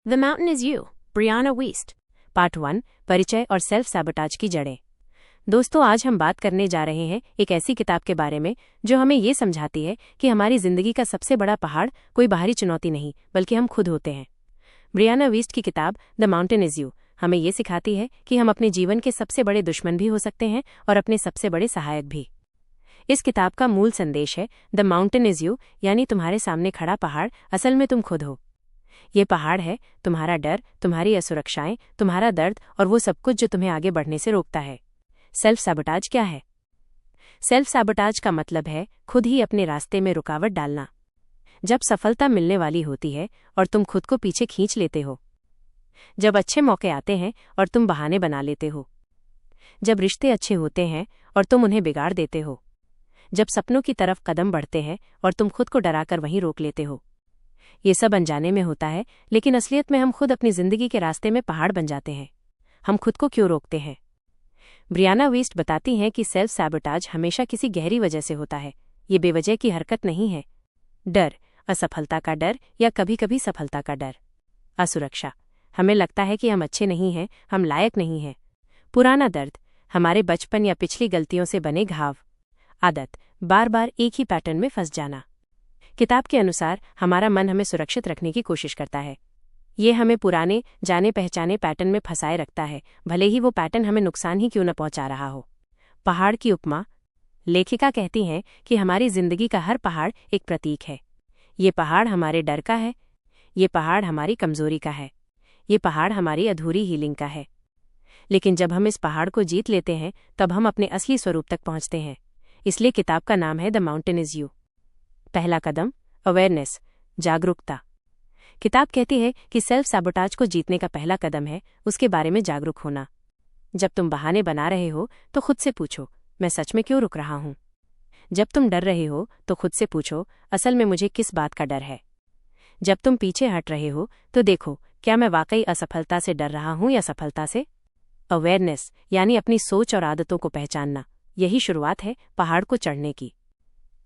The mountain is you, Brianna Wiest. Part 1, परिचय और self sabotage की जड़ें। दोस्तों, आज हम बात करने जा रहे हैं एक ऐसी किताब के बारे में जो हमें ये समझाती है कि हमारी जिंदगी का सबसे बड़ा पहाड़ कोई बाहरी चुनौती नहीं बल्कि हम खुद होते हैं। ब्रियाना वीस्ट की किताब द माउंटेन इज यू हमें ये सिखाती है कि हम अपने जीवन के सबसे बड़े दुश्मन भी हो सकते हैं और अपने सबसे बड़े सहायक भी। इस किताब का मूल संदेश है द माउंटेन इज यू, यानी तुम्हारे सामने खड़ा पहाड़ असल में तुम खुद हो। ये पहाड़ है तुम्हारा डर, तुम्हारी असुरक्षाएं, तुम्हारा दर्द और वो सब कुछ जो तुम्हें आगे बढ़ने से रोकता है। सेल्फ सैबोटाज क्या है? सेल्फ सैबोटाज का मतलब है खुद ही अपने रास्ते में रुकावट डालना। जब सफलता मिलने वाली होती है और तुम खुद को पीछे खींच लेते हो, जब अच्छे मौके आते हैं और तुम बहाने बना लेते हो, जब रिश्ते अच्छे होते हैं और तुम उन्हें बिगाड़ देते हो, जब सपनों की तरफ कदम बढ़ते हैं और तुम खुद को डराकर वहीं रोक लेते हो। ये सब अनजाने में होता है, लेकिन असलियत में हम खुद अपनी जिंदगी के रास्ते में पहाड़ बन जाते हैं। हम खुद को क्यों रोकते हैं? ब्रियाना वीस्ट बताती हैं कि सेल्फ सैबोटाज हमेशा किसी गहरी वजह से होता है। ये बेवजह की हरकत नहीं है। डर, असफलता का डर या कभी कभी सफलता का डर। असुरक्षा, हमें लगता है कि हम अच्छे नहीं हैं, हम लायक नहीं हैं। पुराना दर्द, हमारे बचपन या पिछली गलतियों से बने घाव। आदत, बार बार एक ही पैटर्न में फंस जाना। किताब के अनुसार हमारा मन हमें सुरक्षित रखने की कोशिश करता है। ये हमें पुराने जाने पहचाने पैटर्न में फंसाए रखता है, भले ही वो पैटर्न हमें नुकसान ही क्यों न पहुंचा रहा हो। पहाड़ की उपमा, लेखिका कहती हैं कि हमारी जिंदगी का हर पहाड़ एक प्रतीक है। ये पहाड़ हमारे डर का है, ये पहाड़ हमारी कमजोरी का है, ये पहाड़ हमारी अधूरी हीलिंग का है। लेकिन जब हम इस पहाड़ को जीत लेते हैं तब हम अपने असली स्वरूप तक पहुंचते हैं। इसलिए किताब का नाम है द माउंटेन इज यू। पहला कदम, अवेयरनेस, जागरूकता। किताब कहती है कि सेल्फ सैबोटाज को जीतने का पहला कदम है उसके बारे में जागरूक होना। जब तुम बहाने बना रहे हो तो खुद से पूछो, मैं सच में क्यों रुक रहा हूं? जब तुम डर रहे हो तो खुद से पूछो, असल में मुझे किस बात का डर है? जब तुम पीछे हट रहे हो तो देखो, क्या मैं वाकई असफलता से डर रहा हूं या सफलता से? अवेयरनेस यानी अपनी सोच और आदतों को पहचानना, यही शुरुआत है पहाड़ को चढ़ने की।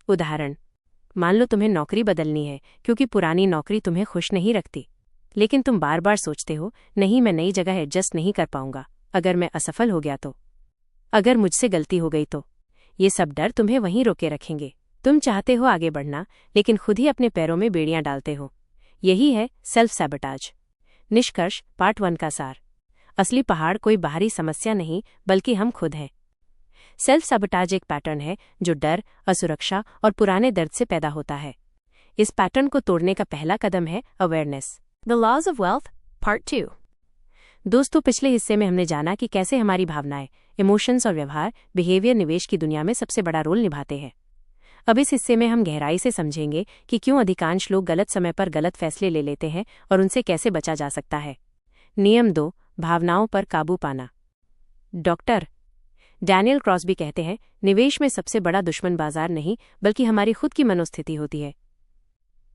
उदाहरण, मान लो तुम्हें नौकरी बदलनी है क्योंकि पुरानी नौकरी तुम्हें खुश नहीं रखती, लेकिन तुम बार बार सोचते हो, नहीं मैं नई जगह एडजस्ट नहीं कर पाऊंगा, अगर मैं असफल हो गया तो, अगर मुझसे गलती हो गई तो। ये सब डर तुम्हें वहीं रोके रखेंगे। तुम चाहते हो आगे बढ़ना, लेकिन खुद ही अपने पैरों में बेड़ियां डालते हो। यही है सेल्फ सैबोटाज। निष्कर्ष, पार्ट 1 का सार। असली पहाड़ कोई बाहरी समस्या नहीं बल्कि हम खुद हैं। सेल्फ सैबोटाज एक पैटर्न है जो डर, असुरक्षा और पुराने दर्द से पैदा होता है। इस पैटर्न को तोड़ने का पहला कदम है awareness. The laws of wealth, part 2। दोस्तों, पिछले हिस्से में हमने जाना कि कैसे हमारी भावनाएं, इमोशंस और व्यवहार, बिहेवियर निवेश की दुनिया में सबसे बड़ा रोल निभाते हैं। अब इस हिस्से में हम गहराई से समझेंगे कि क्यों अधिकांश लोग गलत समय पर गलत फैसले ले लेते हैं और उनसे कैसे बचा जा सकता है। नियम 2, भावनाओं पर काबू पाना। डॉक्टर डैनियल क्रॉस्बी कहते हैं, निवेश में सबसे बड़ा दुश्मन बाजार नहीं बल्कि हमारी खुद की मनोस्थिति होती है।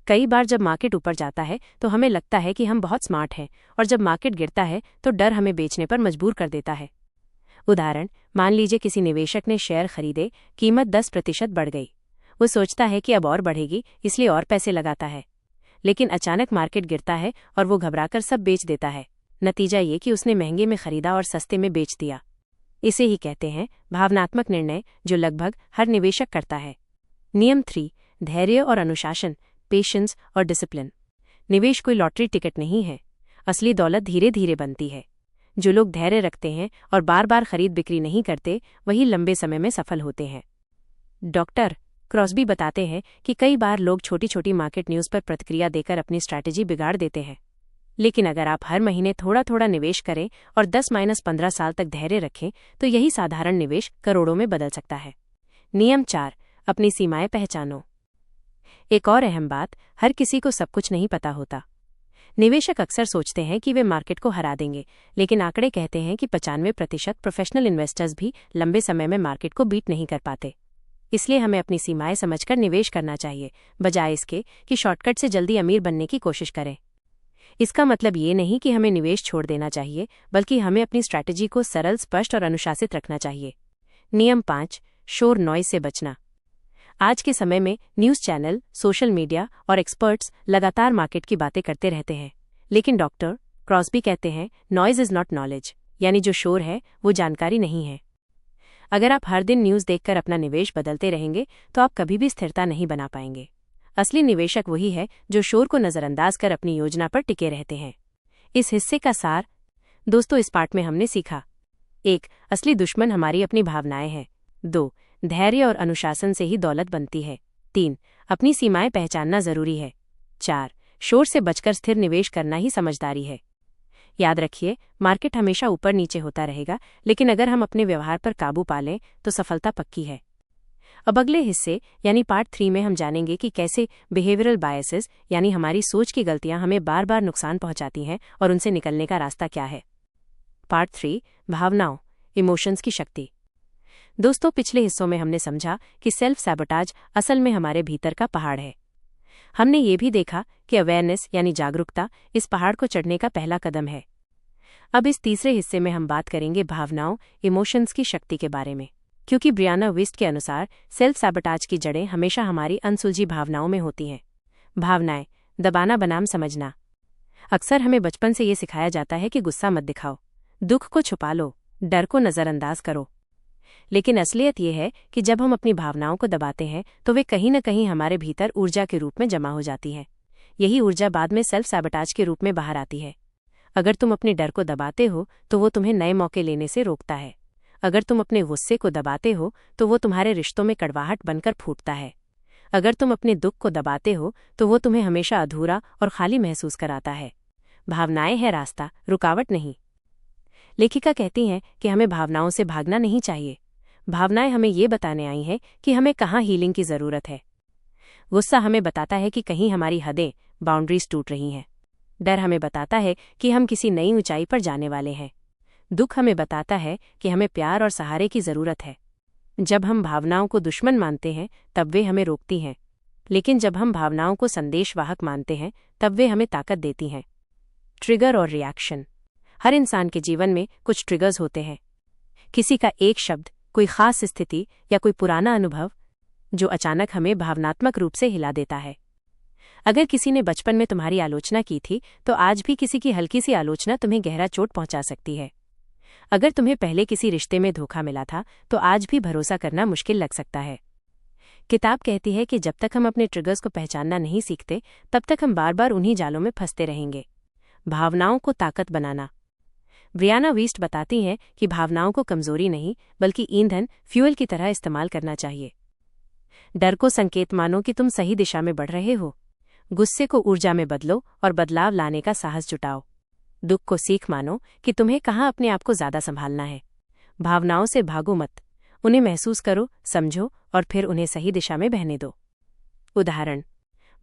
कई बार जब मार्केट ऊपर जाता है तो हमें लगता है कि हम बहुत स्मार्ट हैं, और जब मार्केट गिरता है तो डर हमें बेचने पर मजबूर कर देता है। उदाहरण, मान लीजिए किसी निवेशक ने शेयर खरीदे, कीमत 10% बढ़ गई। वो सोचता है कि अब और बढ़ेगी, इसलिए और पैसे लगाता है। लेकिन अचानक मार्केट गिरता है और वो घबराकर सब बेच देता है। नतीजा ये कि उसने महंगे में खरीदा और सस्ते में बेच दिया। इसे ही कहते हैं भावनात्मक निर्णय, जो लगभग हर निवेशक करता है। नियम 3, धैर्य और अनुशासन, पेशेंस और डिसिप्लिन। निवेश कोई लॉटरी टिकट नहीं है। असली दौलत धीरे धीरे बनती है। जो लोग धैर्य रखते हैं और बार बार खरीद बिक्री नहीं करते, वही लंबे समय में सफल होते हैं। डॉक्टर क्रॉस्बी बताते हैं कि कई बार लोग छोटी छोटी मार्केट न्यूज़ पर प्रतिक्रिया देकर अपनी स्ट्रैटेजी बिगाड़ देते हैं। लेकिन अगर आप हर महीने थोड़ा थोड़ा निवेश करें और 10-15 साल तक धैर्य रखें तो यही साधारण निवेश करोड़ों में बदल सकता है। नियम 4, अपनी सीमाएं पहचानो। एक और अहम बात, हर किसी को सब कुछ नहीं पता होता। निवेशक अक्सर सोचते हैं कि वे मार्केट को हरा देंगे, लेकिन आंकड़े कहते हैं कि 95% प्रोफेशनल इन्वेस्टर्स भी लंबे समय में मार्केट को बीट नहीं कर पाते। इसलिए हमें अपनी सीमाएं समझकर निवेश करना चाहिए, बजाय इसके कि शॉर्टकट से जल्दी अमीर बनने की कोशिश करें। इसका मतलब ये नहीं कि हमें निवेश छोड़ देना चाहिए, बल्कि हमें अपनी स्ट्रैटेजी को सरल, स्पष्ट और अनुशासित रखना चाहिए। नियम 5, शोर नॉइज से बचना। आज के समय में न्यूज़ चैनल, सोशल मीडिया और एक्सपर्ट्स लगातार मार्केट की बातें करते रहते हैं, लेकिन डॉक्टर क्रॉसबी कहते हैं, नॉइज इज नॉट नॉलेज, यानी जो शोर है वो जानकारी नहीं है। अगर आप हर दिन न्यूज़ देखकर अपना निवेश बदलते रहेंगे तो आप कभी भी स्थिरता नहीं बना पाएंगे। असली निवेशक वही है जो शोर को नज़रअंदाज कर अपनी योजना पर टिके रहते हैं। इस हिस्से का सार दोस्तों, इस पाठ में हमने सीखा। 1. असली दुश्मन हमारी अपनी भावनाएं हैं। 2. धैर्य और अनुशासन से ही दौलत बनती है। 3. अपनी सीमाएं पहचानना जरूरी है। 4. शोर से बचकर स्थिर निवेश करना ही समझदारी है। याद रखिए, मार्केट हमेशा ऊपर नीचे होता रहेगा, लेकिन अगर हम अपने व्यवहार पर काबू पा लें तो सफलता पक्की है। अब अगले हिस्से यानी पार्ट 3 में हम जानेंगे कि कैसे बिहेवियरल बायसेस यानी हमारी सोच की गलतियां हमें बार बार नुकसान पहुंचाती हैं और उनसे निकलने का रास्ता क्या है। पार्ट 3, भावनाओं, इमोशंस की शक्ति। दोस्तों, पिछले हिस्सों में हमने समझा कि सेल्फ सैबोटाज असल में हमारे भीतर का पहाड़ है। हमने ये भी देखा कि अवेयरनेस यानी जागरूकता इस पहाड़ को चढ़ने का पहला कदम है। अब इस तीसरे हिस्से में हम बात करेंगे भावनाओं, इमोशंस की शक्ति के बारे में, क्योंकि ब्रियाना विस्ट के अनुसार सेल्फ सैबोटाज की जड़ें हमेशा हमारी अनसुलझी भावनाओं में होती हैं। भावनाएं दबाना बनाम समझना। अक्सर हमें बचपन से ये सिखाया जाता है कि गुस्सा मत दिखाओ, दुख को छुपा लो, डर को नज़रअंदाज करो। लेकिन असलियत यह है कि जब हम अपनी भावनाओं को दबाते हैं तो वे कहीं न कहीं हमारे भीतर ऊर्जा के रूप में जमा हो जाती हैं। यही ऊर्जा बाद में सेल्फ सैबोटाज के रूप में बाहर आती है। अगर तुम अपने डर को दबाते हो तो वो तुम्हें नए मौके लेने से रोकता है। अगर तुम अपने गुस्से को दबाते हो तो वो तुम्हारे रिश्तों में कड़वाहट बनकर फूटता है। अगर तुम अपने दुख को दबाते हो तो वो तुम्हें हमेशा अधूरा और खाली महसूस कराता है। भावनाएं है रास्ता, रुकावट नहीं। लेखिका कहती हैं कि हमें भावनाओं से भागना नहीं चाहिए। भावनाएं हमें ये बताने आई हैं कि हमें कहाँ हीलिंग की ज़रूरत है। गुस्सा हमें बताता है कि कहीं हमारी हदें, बाउंड्रीज टूट रही हैं। डर हमें बताता है कि हम किसी नई ऊंचाई पर जाने वाले हैं। दुख हमें बताता है कि हमें प्यार और सहारे की ज़रूरत है। जब हम भावनाओं को दुश्मन मानते हैं तब वे हमें रोकती हैं, लेकिन जब हम भावनाओं को संदेशवाहक मानते हैं तब वे हमें ताकत देती हैं। ट्रिगर और रिएक्शन। हर इंसान के जीवन में कुछ ट्रिगर्स होते हैं। किसी का एक शब्द, कोई खास स्थिति या कोई पुराना अनुभव जो अचानक हमें भावनात्मक रूप से हिला देता है। अगर किसी ने बचपन में तुम्हारी आलोचना की थी तो आज भी किसी की हल्की सी आलोचना तुम्हें गहरा चोट पहुंचा सकती है। अगर तुम्हें पहले किसी रिश्ते में धोखा मिला था तो आज भी भरोसा करना मुश्किल लग सकता है। किताब कहती है कि जब तक हम अपने ट्रिगर्स को पहचानना नहीं सीखते तब तक हम बार बार उन्हीं जालों में फंसते रहेंगे। भावनाओं को ताकत बनाना। ब्रियाना विस्ट बताती हैं कि भावनाओं को कमजोरी नहीं बल्कि ईंधन, फ्यूल की तरह इस्तेमाल करना चाहिए। डर को संकेत मानो कि तुम सही दिशा में बढ़ रहे हो। गुस्से को ऊर्जा में बदलो और बदलाव लाने का साहस जुटाओ। दुख को सीख मानो कि तुम्हें कहाँ अपने आप को ज्यादा संभालना है। भावनाओं से भागो मत, उन्हें महसूस करो, समझो और फिर उन्हें सही दिशा में बहने दो। उदाहरण,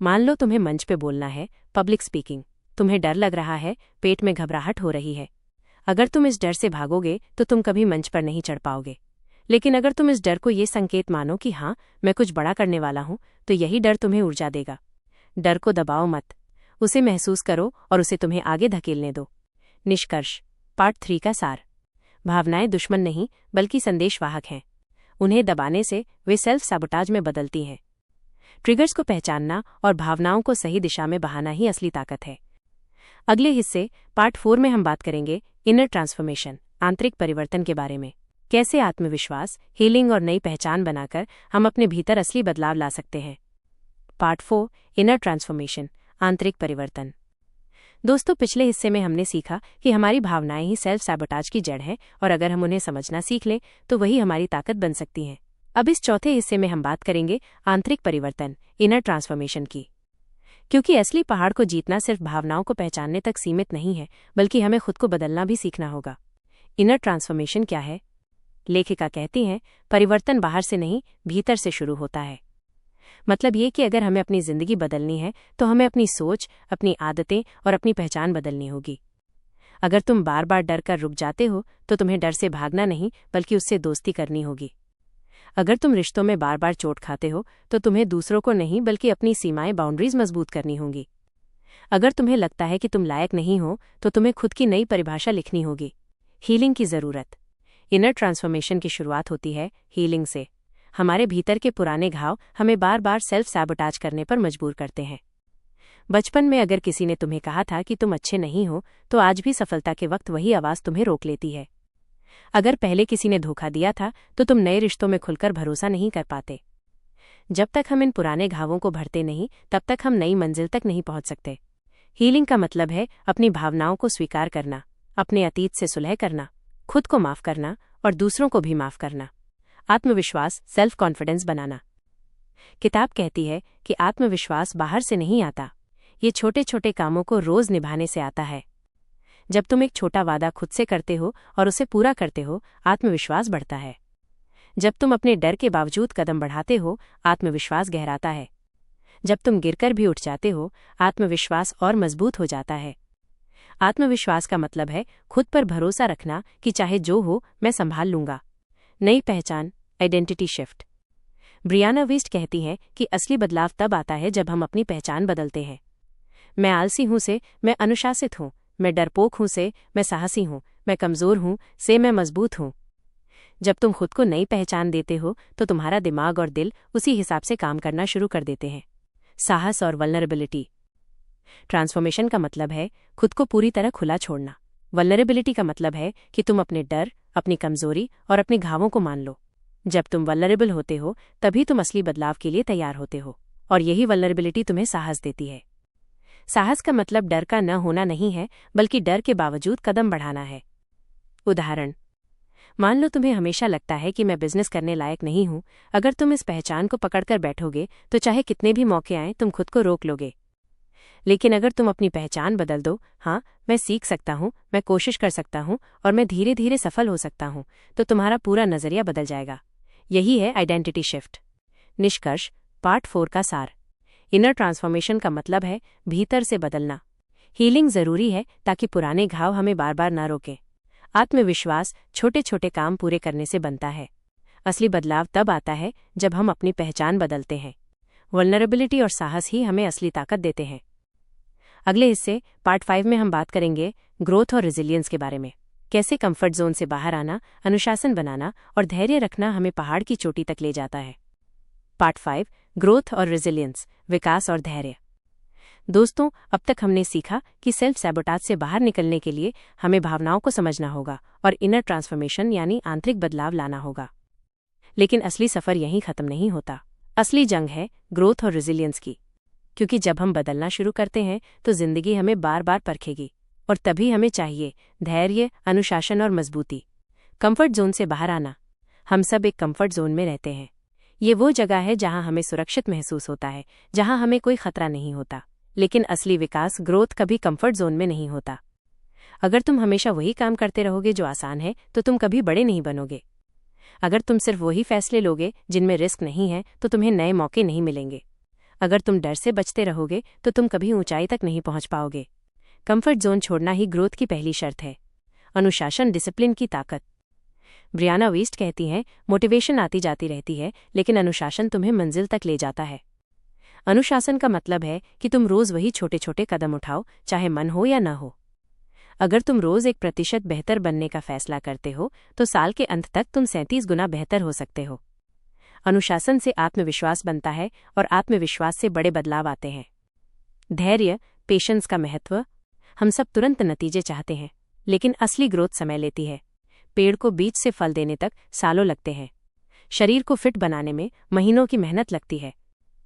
मान लो तुम्हें मंच पे बोलना है, पब्लिक स्पीकिंग। तुम्हें डर लग रहा है, पेट में घबराहट हो रही है। अगर तुम इस डर से भागोगे तो तुम कभी मंच पर नहीं चढ़ पाओगे। लेकिन अगर तुम इस डर को ये संकेत मानो कि हाँ, मैं कुछ बड़ा करने वाला हूं, तो यही डर तुम्हें ऊर्जा देगा। डर को दबाओ मत, उसे महसूस करो और उसे तुम्हें आगे धकेलने दो। निष्कर्ष, पार्ट 3 का सार। भावनाएं दुश्मन नहीं बल्कि संदेशवाहक हैं। उन्हें दबाने से वे सेल्फ सैबोटाज में बदलती हैं। ट्रिगर्स को पहचानना और भावनाओं को सही दिशा में बहाना ही असली ताकत है। अगले हिस्से पार्ट 4 में हम बात करेंगे इनर ट्रांसफॉर्मेशन, आंतरिक परिवर्तन के बारे में। कैसे आत्मविश्वास, हीलिंग और नई पहचान बनाकर हम अपने भीतर असली बदलाव ला सकते हैं। पार्ट 4, इनर ट्रांसफॉर्मेशन, आंतरिक परिवर्तन। दोस्तों, पिछले हिस्से में हमने सीखा कि हमारी भावनाएं ही सेल्फ सैबोटाज की जड़ हैं और अगर हम उन्हें समझना सीख लें तो वही हमारी ताकत बन सकती हैं। अब इस चौथे हिस्से में हम बात करेंगे आंतरिक परिवर्तन, इनर ट्रांसफॉर्मेशन की, क्योंकि असली पहाड़ को जीतना सिर्फ भावनाओं को पहचानने तक सीमित नहीं है बल्कि हमें खुद को बदलना भी सीखना होगा। इनर ट्रांसफॉर्मेशन क्या है? लेखिका कहती हैं, परिवर्तन बाहर से नहीं, भीतर से शुरू होता है। मतलब ये कि अगर हमें अपनी जिंदगी बदलनी है तो हमें अपनी सोच, अपनी आदतें और अपनी पहचान बदलनी होगी। अगर तुम बार बार डर कर रुक जाते हो तो तुम्हें डर से भागना नहीं बल्कि उससे दोस्ती करनी होगी। अगर तुम रिश्तों में बार बार चोट खाते हो तो तुम्हें दूसरों को नहीं बल्कि अपनी सीमाएं, बाउंड्रीज मजबूत करनी होंगी। अगर तुम्हें लगता है कि तुम लायक नहीं हो तो तुम्हें खुद की नई परिभाषा लिखनी होगी। हीलिंग की जरूरत। इनर ट्रांसफॉर्मेशन की शुरुआत होती है हीलिंग से। हमारे भीतर के पुराने घाव हमें बार बार सेल्फ सैबोटाज करने पर मजबूर करते हैं। बचपन में अगर किसी ने तुम्हें कहा था कि तुम अच्छे नहीं हो, तो आज भी सफलता के वक्त वही आवाज़ तुम्हें रोक लेती है। अगर पहले किसी ने धोखा दिया था, तो तुम नए रिश्तों में खुलकर भरोसा नहीं कर पाते। जब तक हम इन पुराने घावों को भरते नहीं, तब तक हम नई मंजिल तक नहीं पहुंच सकते। हीलिंग का मतलब है अपनी भावनाओं को स्वीकार करना, अपने अतीत से सुलह करना, खुद को माफ करना और दूसरों को भी माफ करना। आत्मविश्वास, सेल्फ कॉन्फिडेंस बनाना। किताब कहती है कि आत्मविश्वास बाहर से नहीं आता, ये छोटे छोटे कामों को रोज निभाने से आता है। जब तुम एक छोटा वादा खुद से करते हो और उसे पूरा करते हो, आत्मविश्वास बढ़ता है। जब तुम अपने डर के बावजूद कदम बढ़ाते हो, आत्मविश्वास गहराता है। जब तुम गिरकर भी उठ जाते हो, आत्मविश्वास और मजबूत हो जाता है। आत्मविश्वास का मतलब है खुद पर भरोसा रखना कि चाहे जो हो, मैं संभाल लूंगा। नई पहचान, आइडेंटिटी शिफ्ट। ब्रियाना वीस्ट कहती हैं कि असली बदलाव तब आता है जब हम अपनी पहचान बदलते हैं। मैं आलसी हूं से मैं अनुशासित हूं, मैं डरपोक हूं से मैं साहसी हूं, मैं कमजोर हूं से मैं मजबूत हूं। जब तुम खुद को नई पहचान देते हो, तो तुम्हारा दिमाग और दिल उसी हिसाब से काम करना शुरू कर देते हैं। साहस और वल्नरेबिलिटी। ट्रांसफॉर्मेशन का मतलब है खुद को पूरी तरह खुला छोड़ना। वल्नरेबिलिटी का मतलब है कि तुम अपने डर, अपनी कमजोरी और अपने घावों को मान लो। जब तुम वल्नरेबल होते हो, तभी तुम असली बदलाव के लिए तैयार होते हो, और यही वल्नरेबिलिटी तुम्हें साहस देती है। साहस का मतलब डर का न होना नहीं है, बल्कि डर के बावजूद कदम बढ़ाना है। उदाहरण, मान लो तुम्हें हमेशा लगता है कि मैं बिजनेस करने लायक नहीं हूं। अगर तुम इस पहचान को पकड़कर बैठोगे, तो चाहे कितने भी मौके आएं, तुम खुद को रोक लोगे। लेकिन अगर तुम अपनी पहचान बदल दो, हाँ, मैं सीख सकता हूं, मैं कोशिश कर सकता हूं और मैं धीरे धीरे सफल हो सकता हूं, तो तुम्हारा पूरा नजरिया बदल जाएगा। यही है आइडेंटिटी शिफ्ट। निष्कर्ष, पार्ट 4 का सार। इनर ट्रांसफॉर्मेशन का मतलब है भीतर से बदलना। हीलिंग जरूरी है ताकि पुराने घाव हमें बार बार ना रोकें। आत्मविश्वास छोटे छोटे काम पूरे करने से बनता है। असली बदलाव तब आता है जब हम अपनी पहचान बदलते हैं। वल्नरेबिलिटी और साहस ही हमें असली ताकत देते हैं। अगले हिस्से, पार्ट 5 में हम बात करेंगे ग्रोथ और रेजिलियंस के बारे में। कैसे कंफर्ट जोन से बाहर आना, अनुशासन बनाना और धैर्य रखना हमें पहाड़ की चोटी तक ले जाता है। पार्ट 5, ग्रोथ और रेजिलियंस, विकास और धैर्य। दोस्तों, अब तक हमने सीखा कि सेल्फ सैबोटाज से बाहर निकलने के लिए हमें भावनाओं को समझना होगा और इनर ट्रांसफॉर्मेशन यानी आंतरिक बदलाव लाना होगा। लेकिन असली सफर यहीं खत्म नहीं होता। असली जंग है ग्रोथ और रेजिलियंस की, क्योंकि जब हम बदलना शुरू करते हैं, तो जिंदगी हमें बार बार परखेगी, और तभी हमें चाहिए धैर्य, अनुशासन और मजबूती। कंफर्ट जोन से बाहर आना। हम सब एक कंफर्ट जोन में रहते हैं। ये वो जगह है जहां हमें सुरक्षित महसूस होता है, जहां हमें कोई खतरा नहीं होता। लेकिन असली विकास, ग्रोथ कभी कंफर्ट जोन में नहीं होता। अगर तुम हमेशा वही काम करते रहोगे जो आसान है, तो तुम कभी बड़े नहीं बनोगे। अगर तुम सिर्फ वही फैसले लोगे जिनमें रिस्क नहीं है, तो तुम्हें नए मौके नहीं मिलेंगे। अगर तुम डर से बचते रहोगे, तो तुम कभी ऊंचाई तक नहीं पहुंच पाओगे। कंफर्ट जोन छोड़ना ही ग्रोथ की पहली शर्त है। अनुशासन, डिसिप्लिन की ताकत। ब्रियाना वीस्ट कहती हैं, मोटिवेशन आती जाती रहती है, लेकिन अनुशासन तुम्हें मंजिल तक ले जाता है। अनुशासन का मतलब है कि तुम रोज वही छोटे छोटे कदम उठाओ, चाहे मन हो या न हो। अगर तुम रोज 1% बेहतर बनने का फैसला करते हो, तो साल के अंत तक तुम 37 गुना बेहतर हो सकते हो। अनुशासन से आत्मविश्वास बनता है, और आत्मविश्वास से बड़े बदलाव आते हैं। धैर्य, पेशेंस का महत्व। हम सब तुरंत नतीजे चाहते हैं, लेकिन असली ग्रोथ समय लेती है। पेड़ को बीज से फल देने तक सालों लगते हैं। शरीर को फिट बनाने में महीनों की मेहनत लगती है।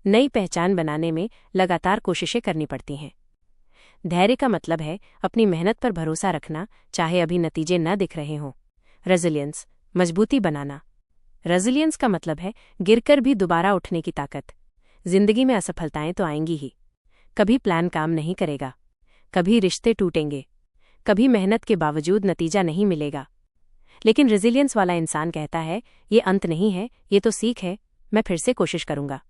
नई पहचान बनाने में लगातार कोशिशें करनी पड़ती हैं। धैर्य का मतलब है अपनी मेहनत पर भरोसा रखना, चाहे अभी नतीजे न दिख रहे हों। रेजिलियंस, मजबूती बनाना। रेजिलियंस का मतलब है गिरकर भी दोबारा उठने की ताकत। जिंदगी में असफलताएं तो आएंगी ही। कभी प्लान काम नहीं करेगा, कभी रिश्ते टूटेंगे, कभी मेहनत के बावजूद नतीजा नहीं मिलेगा। लेकिन रेजिलियंस वाला इंसान कहता है, ये अंत नहीं है, ये तो सीख है, मैं फिर से कोशिश करूंगा।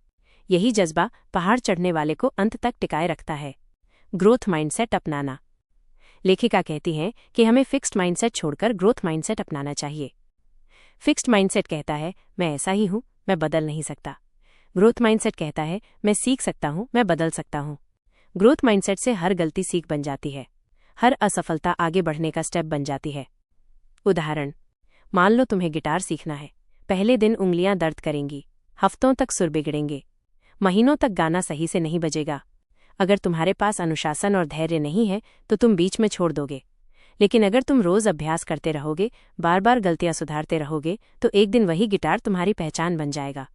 यही जज्बा पहाड़ चढ़ने वाले को अंत तक टिकाए रखता है। ग्रोथ माइंडसेट अपनाना। लेखिका कहती हैं कि हमें फिक्स्ड माइंडसेट छोड़कर ग्रोथ माइंडसेट अपनाना चाहिए। फिक्स्ड माइंडसेट कहता है, मैं ऐसा ही हूं, मैं बदल नहीं सकता। ग्रोथ माइंडसेट कहता है, मैं सीख सकता हूं, मैं बदल सकता हूं। ग्रोथ माइंडसेट से हर गलती सीख बन जाती है, हर असफलता आगे बढ़ने का स्टेप बन जाती है। उदाहरण, मान लो तुम्हें गिटार सीखना है। पहले दिन उंगलियां दर्द करेंगी, हफ्तों तक सुर बिगड़ेंगे, महीनों तक गाना सही से नहीं बजेगा। अगर तुम्हारे पास अनुशासन और धैर्य नहीं है तो तुम बीच में छोड़ दोगे, लेकिन अगर तुम रोज अभ्यास करते रहोगे, बार बार गलतियां सुधारते रहोगे, तो एक दिन वही गिटार तुम्हारी पहचान बन जाएगा।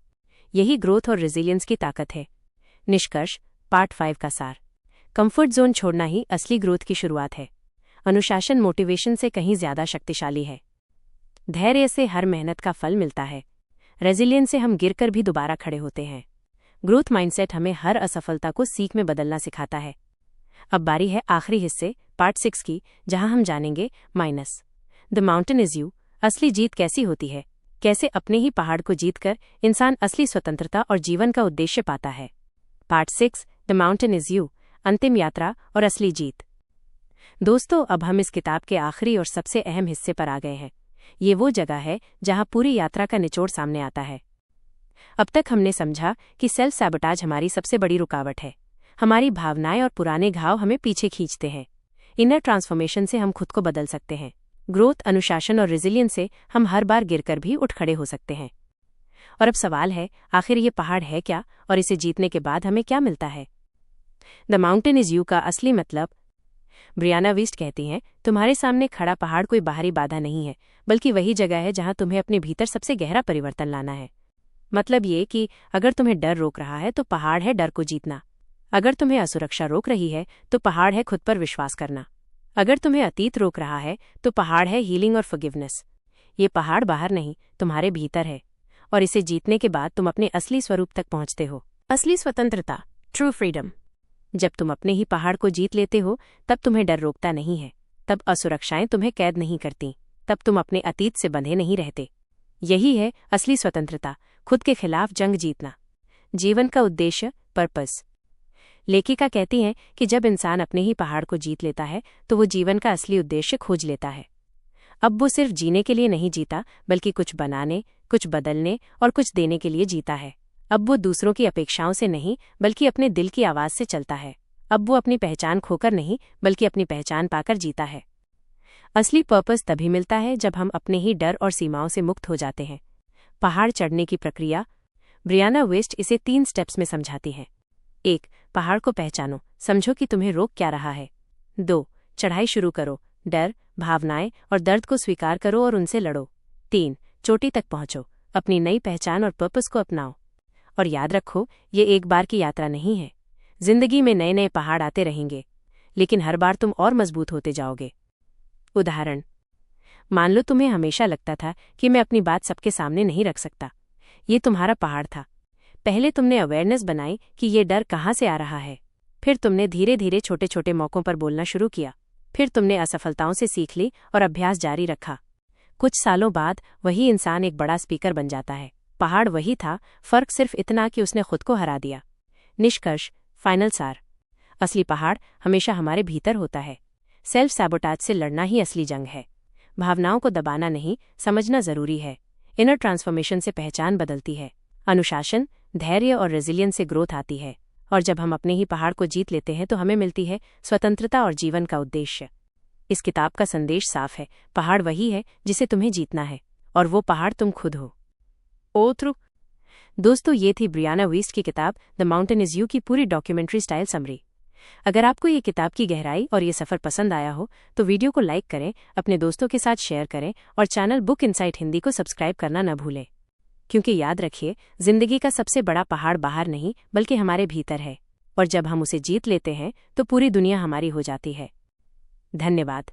यही ग्रोथ और रेजिलियंस की ताकत है। निष्कर्ष, पार्ट 5 का सार। कंफर्ट जोन छोड़ना ही असली ग्रोथ की शुरुआत है। अनुशासन मोटिवेशन से कहीं ज्यादा शक्तिशाली है। धैर्य से हर मेहनत का फल मिलता है। रेजिलियंस से हम गिरकर भी दोबारा खड़े होते हैं। ग्रोथ माइंडसेट हमें हर असफलता को सीख में बदलना सिखाता है। अब बारी है आखिरी हिस्से पार्ट 6 की, जहां हम जानेंगे minus the mountain is you, असली जीत कैसी होती है, कैसे अपने ही पहाड़ को जीतकर इंसान असली स्वतंत्रता और जीवन का उद्देश्य पाता है। Part 6 the mountain is you, अंतिम यात्रा और असली जीत। दोस्तों, अब हम इस किताब के आखिरी और सबसे अहम हिस्से पर आ गए हैं। ये वो जगह है जहां पूरी यात्रा का निचोड़ सामने आता है। अब तक हमने समझा कि सेल्फ सैबोटाज हमारी सबसे बड़ी रुकावट है। हमारी भावनाएं और पुराने घाव हमें पीछे खींचते हैं। इनर ट्रांसफॉर्मेशन से हम खुद को बदल सकते हैं। ग्रोथ, अनुशासन और रेजिलियंस से हम हर बार गिरकर भी उठ खड़े हो सकते हैं। और अब सवाल है, आखिर ये पहाड़ है क्या, और इसे जीतने के बाद हमें क्या मिलता है? द माउंटेन इज यू का असली मतलब। ब्रियाना वीस्ट कहती हैं, तुम्हारे सामने खड़ा पहाड़ कोई बाहरी बाधा नहीं है, बल्कि वही जगह है जहां तुम्हें अपने भीतर सबसे गहरा परिवर्तन लाना है। मतलब ये कि अगर तुम्हें डर रोक रहा है तो पहाड़ है डर को जीतना। अगर तुम्हें असुरक्षा रोक रही है तो पहाड़ है खुद पर विश्वास करना। अगर तुम्हें अतीत रोक रहा है तो पहाड़ है हीलिंग और फॉरगिवनेस। ये पहाड़ बाहर नहीं, तुम्हारे भीतर है, और इसे जीतने के बाद तुम अपने असली स्वरूप तक पहुंचते हो। असली स्वतंत्रता, ट्रू फ्रीडम। जब तुम अपने ही पहाड़ को जीत लेते हो, तब तुम्हें डर रोकता नहीं है, तब असुरक्षाएं तुम्हें कैद नहीं करती, तब तुम अपने अतीत से बंधे नहीं रहते। यही है असली स्वतंत्रता, खुद के खिलाफ जंग जीतना। जीवन का उद्देश्य, पर्पस। लेखिका कहती हैं कि जब इंसान अपने ही पहाड़ को जीत लेता है तो वो जीवन का असली उद्देश्य खोज लेता है। अब वो सिर्फ जीने के लिए नहीं जीता, बल्कि कुछ बनाने, कुछ बदलने और कुछ देने के लिए जीता है। अब वो दूसरों की अपेक्षाओं से नहीं, बल्कि अपने दिल की आवाज से चलता है। अब वो अपनी पहचान खोकर नहीं, बल्कि अपनी पहचान पाकर जीता है। असली पर्पस तभी मिलता है जब हम अपने ही डर और सीमाओं से मुक्त हो जाते हैं। पहाड़ चढ़ने की प्रक्रिया। ब्रियाना वेस्ट इसे 3 स्टेप्स में समझाती हैं। 1. पहाड़ को पहचानो, समझो कि तुम्हें रोक क्या रहा है। 2. चढ़ाई शुरू करो, डर, भावनाएं और दर्द को स्वीकार करो और उनसे लड़ो। 3. चोटी तक पहुंचो, अपनी नई पहचान और पर्पस को अपनाओ। और याद रखो, ये एक बार की यात्रा नहीं है। जिंदगी में नए नए पहाड़ आते रहेंगे, लेकिन हर बार तुम और मजबूत होते जाओगे। उदाहरण, मान लो तुम्हें हमेशा लगता था कि मैं अपनी बात सबके सामने नहीं रख सकता। ये तुम्हारा पहाड़ था। पहले तुमने अवेयरनेस बनाई कि ये डर कहाँ से आ रहा है। फिर तुमने धीरे धीरे छोटे छोटे मौकों पर बोलना शुरू किया। फिर तुमने असफलताओं से सीख ली और अभ्यास जारी रखा। कुछ सालों बाद वही इंसान एक बड़ा स्पीकर बन जाता है। पहाड़ वही था, फर्क सिर्फ इतना कि उसने खुद को हरा दिया। निष्कर्ष, फाइनल सार। असली पहाड़ हमेशा हमारे भीतर होता है। सेल्फ सैबोटाज से लड़ना ही असली जंग है। भावनाओं को दबाना नहीं, समझना जरूरी है। इनर ट्रांसफॉर्मेशन से पहचान बदलती है। अनुशासन, धैर्य और रेजिलियंस से ग्रोथ आती है। और जब हम अपने ही पहाड़ को जीत लेते हैं तो हमें मिलती है स्वतंत्रता और जीवन का उद्देश्य। इस किताब का संदेश साफ है, पहाड़ वही है जिसे तुम्हें जीतना है, और वो पहाड़ तुम खुद हो। दोस्तों, ये थी ब्रियाना वीस्ट की किताब द माउंटेन इज यू की पूरी डॉक्यूमेंट्री स्टाइल समरी। अगर आपको ये किताब की गहराई और ये सफ़र पसंद आया हो तो वीडियो को लाइक करें, अपने दोस्तों के साथ शेयर करें और चैनल बुक इनसाइट हिंदी को सब्सक्राइब करना न भूलें। क्योंकि याद रखिए, जिंदगी का सबसे बड़ा पहाड़ बाहर नहीं, बल्कि हमारे भीतर है, और जब हम उसे जीत लेते हैं तो पूरी दुनिया हमारी हो जाती है। धन्यवाद।